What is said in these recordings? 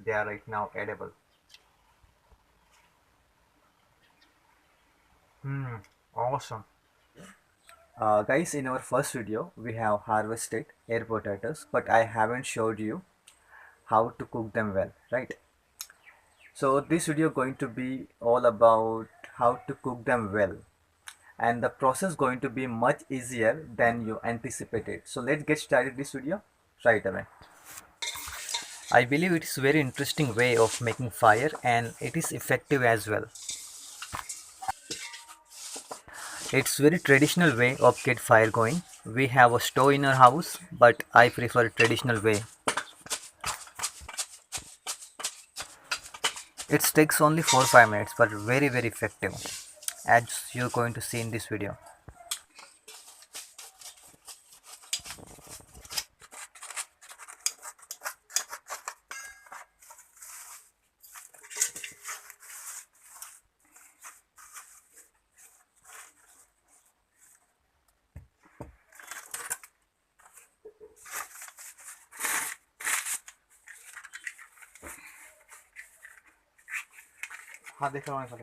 they are right now edible. Hmm, awesome. Guys, in our first video, we have harvested air potatoes, but I haven't showed you how to cook them well, right? So this video going to be all about how to cook them well, and the process going to be much easier than you anticipated. So let's get started this video right away. I believe it is very interesting way of making fire and it is effective as well. It's very traditional way of get fire going. We have a stove in our house, but I prefer traditional way. It takes only 4-5 minutes, but very effective, as you're going to see in this video. हाथ देख रहा हूँ हाथ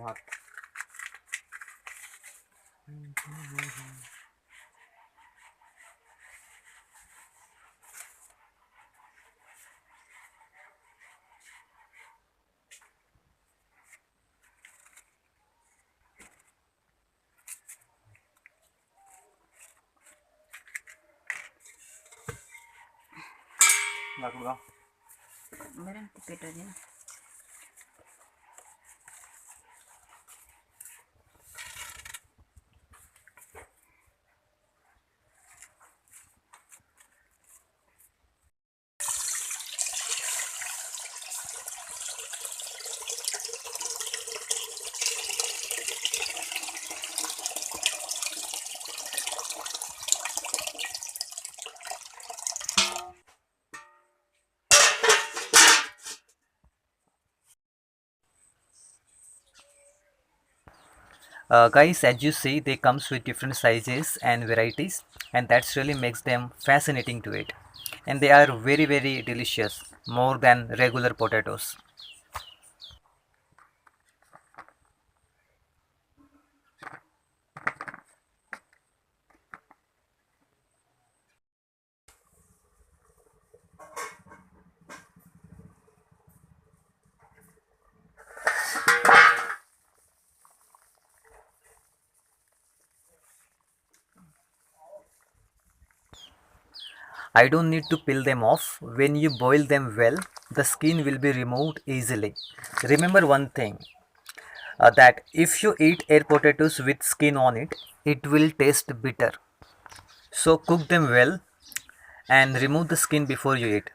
लाकूगा Meron tipito din. Guys, as you see, they comes with different sizes and varieties, and that's really makes them fascinating to eat. And they are very delicious, more than regular potatoes. I don't need to peel them off. When you boil them well, the skin will be removed easily. Remember one thing, that if you eat air potatoes with skin on it, it will taste bitter. So cook them well and remove the skin before you eat.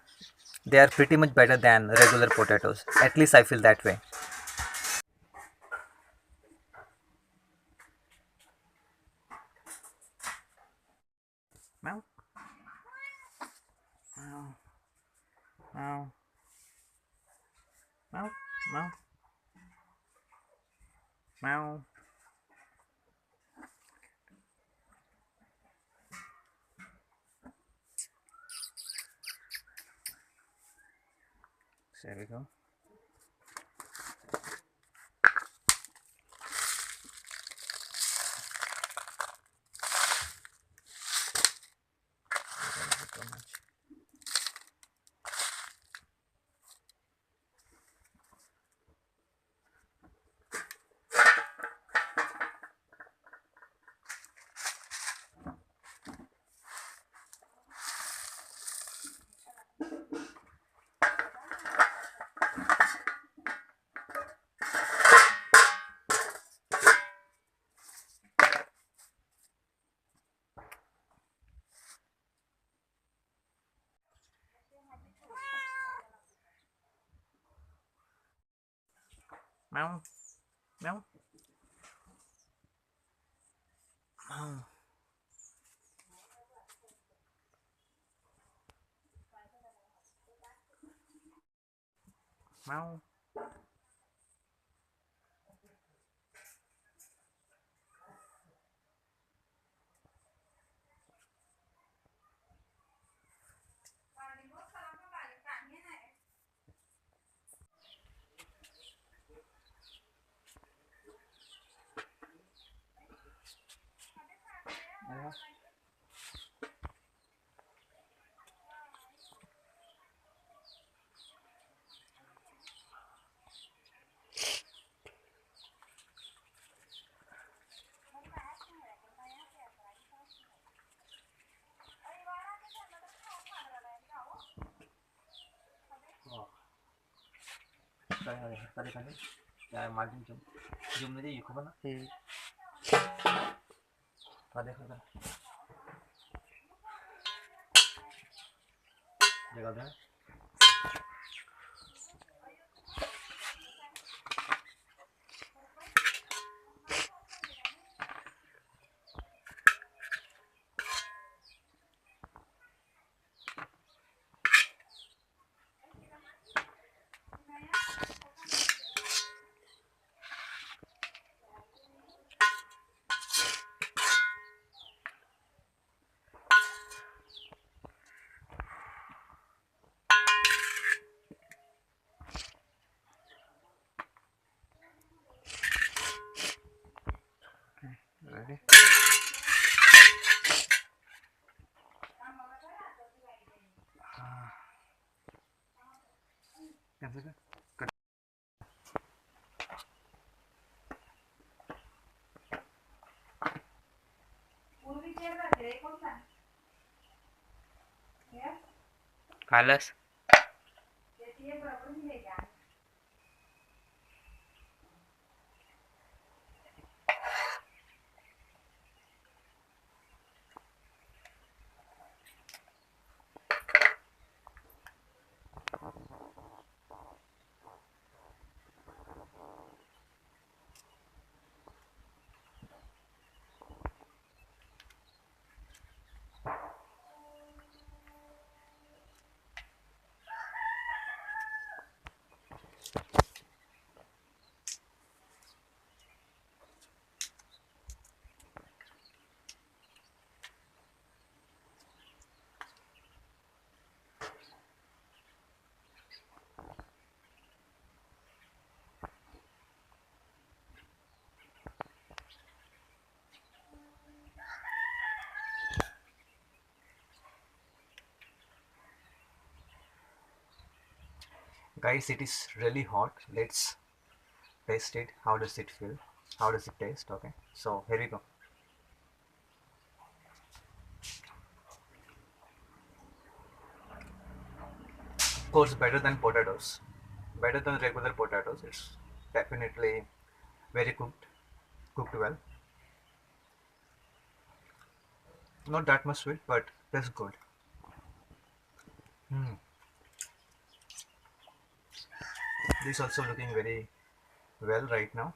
They are pretty much better than regular potatoes. At least I feel that way. Meow, meow, meow, meow, meow, meow. There we go. Meow, meow, meow, meow. Tadi ya margin jum ni di ko ba na? Tadi ko na. Jaga da. Ready? Cancel ka? Cut. कालच Guys, it is really hot. Let's taste it. How does it feel? How does it taste? Okay, so here we go. Of course, better than potatoes. Better than regular potatoes. It's definitely very cooked well. Not that much sweet, but tastes good. Hmm. This also looking very well right now.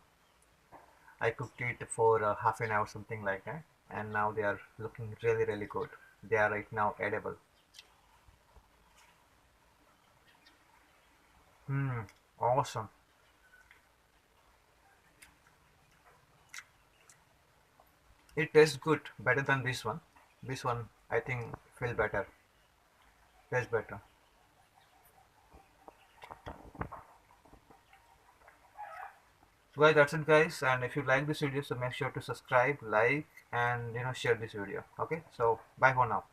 I cooked it for half an hour, something like that, and now they are looking really good. They are right now edible. Awesome. It tastes good, better than this one. This one, I think, feel better, tastes better. So guys, that's it, guys. And if you like this video, so make sure to subscribe, like, and share this video. Okay, so bye for now.